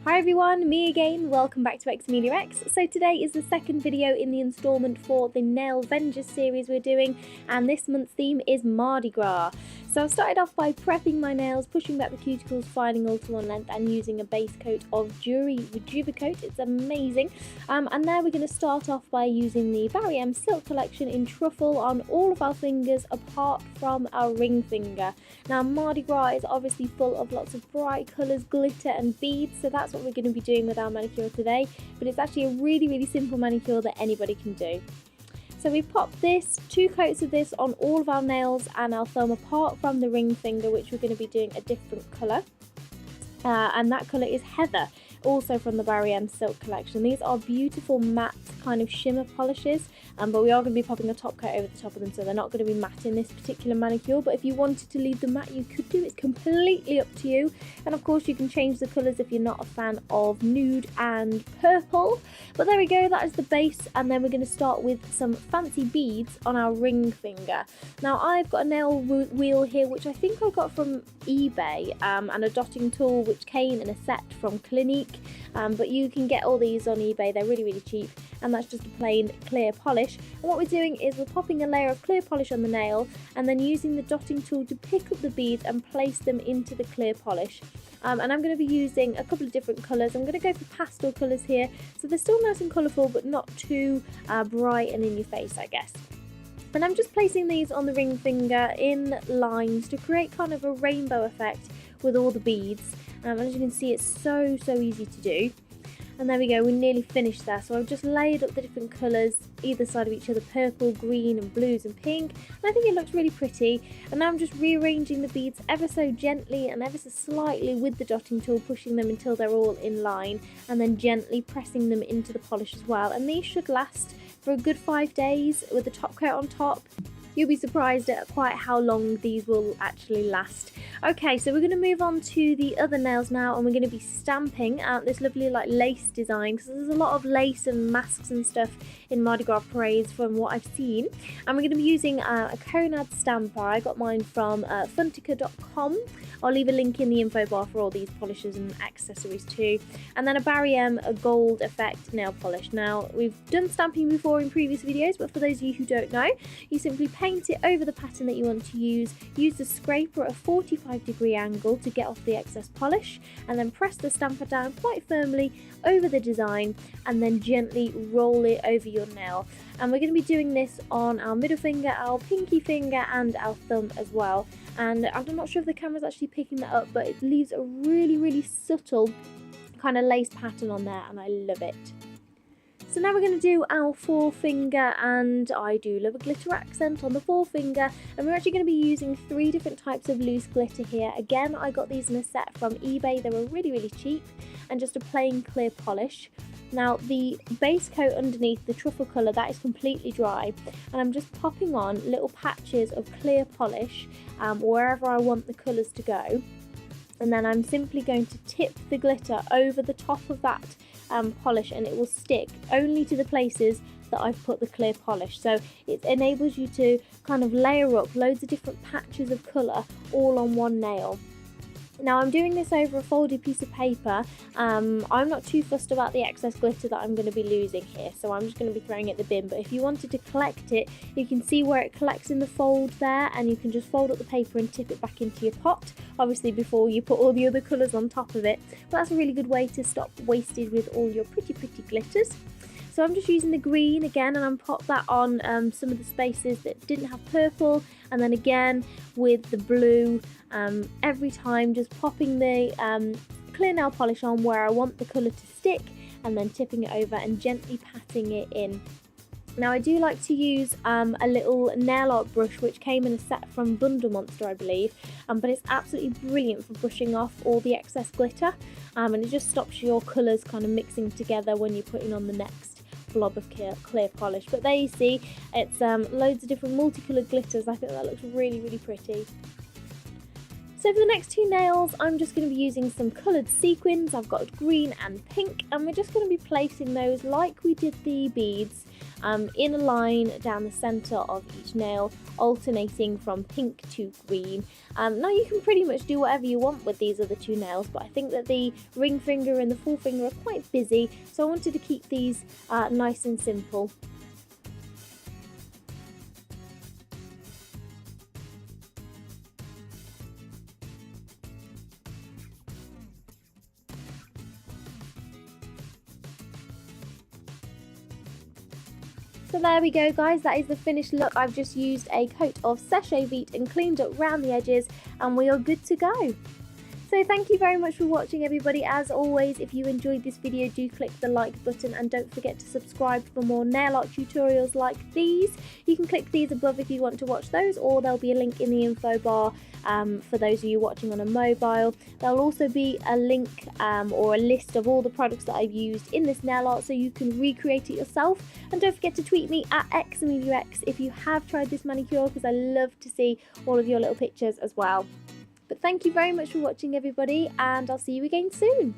Hi everyone, me again, welcome back to xameliax. So today is the second video in the instalment for the Nailvengers series we're doing, and this month's theme is Mardi Gras. So I started off by prepping my nails, pushing back the cuticles, filing all to one length and using a base coat of Duri Rejuvacote. It's amazing. And now we're going to start off by using the Barry M Silk Collection in Truffle on all of our fingers apart from our ring finger. Now Mardi Gras is obviously full of lots of bright colours, glitter and beads, so that's what we're going to be doing with our manicure today, but it's actually a really simple manicure that anybody can do. So we've popped two coats of this on all of our nails and our thumb apart from the ring finger, which we're going to be doing a different colour, and that colour is Heather, also from the Barry M Silk Collection. These are beautiful matte kind of shimmer polishes, but we are going to be popping a top coat over the top of them, so they're not going to be matte in this particular manicure, but if you wanted to leave them matte you could do. It's completely up to you, and of course you can change the colours if you're not a fan of nude and purple. But there we go, that is the base, and then we're going to start with some fancy beads on our ring finger. Now I've got a nail wheel here which I think I got from eBay, and a dotting tool which came in a set from Clinique. But you can get all these on eBay, they're really cheap, and that's just a plain clear polish. And what we're doing is we're popping a layer of clear polish on the nail and then using the dotting tool to pick up the beads and place them into the clear polish. And I'm going to be using a couple of different colours. I'm going to go for pastel colours here, so they're still nice and colourful but not too bright and in your face, I guess. And I'm just placing these on the ring finger in lines to create kind of a rainbow effect with all the beads. As you can see, it's so easy to do. And there we go, we're nearly finished there. So I've just layered up the different colours either side of each other, purple, green and blues and pink, and I think it looks really pretty. And now I'm just rearranging the beads ever so gently and ever so slightly with the dotting tool, pushing them until they're all in line, and then gently pressing them into the polish as well. And these should last for a good 5 days with the top coat on top. You'll be surprised at quite how long these will actually last. Okay, so we're going to move on to the other nails now, and we're going to be stamping out this lovely like lace design, because there's a lot of lace and masks and stuff in Mardi Gras parades from what I've seen. And we're going to be using a Konad stamper. I got mine from funtica.com. I'll leave a link in the info bar for all these polishes and accessories too. And then a Barry M Gold Effect nail polish. Now, we've done stamping before in previous videos, but for those of you who don't know, you simply paint it over the pattern that you want to use the scraper at a 45-degree angle to get off the excess polish, and then press the stamper down quite firmly over the design and then gently roll it over your nail. And we're going to be doing this on our middle finger, our pinky finger and our thumb as well. And I'm not sure if the camera's actually picking that up, but it leaves a really subtle kind of lace pattern on there, and I love it. So now we're going to do our forefinger, and I do love a glitter accent on the forefinger, and we're actually going to be using 3 different types of loose glitter here. Again, I got these in a set from eBay, they were really cheap, and just a plain clear polish. Now the base coat underneath, the truffle colour, that is completely dry, and I'm just popping on little patches of clear polish wherever I want the colours to go, and then I'm simply going to tip the glitter over the top of that polish, and it will stick only to the places that I've put the clear polish. So it enables you to kind of layer up loads of different patches of colour all on one nail. Now I'm doing this over a folded piece of paper. I'm not too fussed about the excess glitter that I'm going to be losing here, so I'm just going to be throwing it in the bin. But if you wanted to collect it, you can see where it collects in the fold there, and you can just fold up the paper and tip it back into your pot, obviously before you put all the other colours on top of it. But that's a really good way to stop wastage with all your pretty glitters. So I'm just using the green again, and I'm popped that on some of the spaces that didn't have purple, and then again with the blue, every time just popping the clear nail polish on where I want the colour to stick, and then tipping it over and gently patting it in. Now I do like to use a little nail art brush which came in a set from Bundle Monster, I believe, but it's absolutely brilliant for brushing off all the excess glitter, and it just stops your colours kind of mixing together when you're putting on the next blob of clear polish. But there you see, it's loads of different multicoloured glitters. I think that looks really pretty. So for the next 2 nails, I'm just going to be using some coloured sequins. I've got green and pink, and we're just going to be placing those like we did the beads in a line down the centre of each nail, alternating from pink to green. Now you can pretty much do whatever you want with these other two nails, but I think that the ring finger and the forefinger are quite busy, so I wanted to keep these nice and simple. So there we go guys, that is the finished look. I've just used a coat of Seche Vite and cleaned up round the edges, and we are good to go. So thank you very much for watching everybody. As always, if you enjoyed this video, do click the like button and don't forget to subscribe for more nail art tutorials like these. You can click these above if you want to watch those, or there'll be a link in the info bar for those of you watching on a mobile. There'll also be a link or a list of all the products that I've used in this nail art, so you can recreate it yourself. And don't forget to tweet me at xameliax if you have tried this manicure, because I love to see all of your little pictures as well. But thank you very much for watching everybody, and I'll see you again soon.